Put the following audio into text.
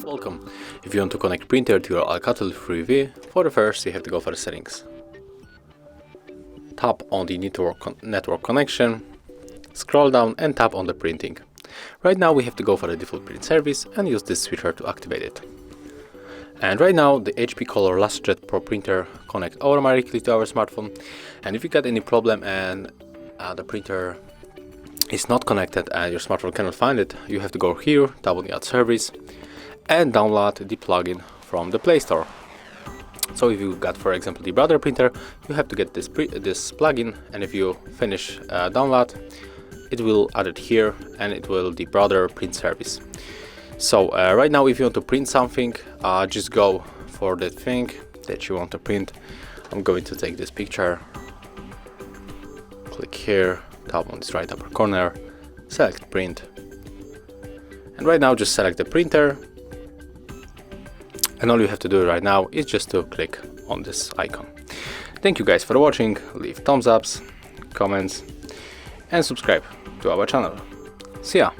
Welcome. If you want to connect printer to your ALCATEL 3V, for the first you have to go for the settings. Tap on the network connection, scroll down and tap on the printing. Right now we have to go for the default print service and use this switcher to activate it. And right now the HP Color LaserJet Pro printer connects automatically to our smartphone, and if you got any problem and the printer is not connected and your smartphone cannot find it, you have to go here, tap on the Add Service and download the plugin from the Play Store. So if you got, for example, the Brother printer, you have to get this plugin, and if you finish download, it will add it here and it will the Brother print service. So right now if you want to print something, just go for that thing that you want to print. I'm going to take this picture, click here, tap on this right upper corner, select print, and right now just select the printer, and all you have to do right now is just to click on this icon. Thank you guys for watching, leave thumbs ups, comments and subscribe to our channel. See ya!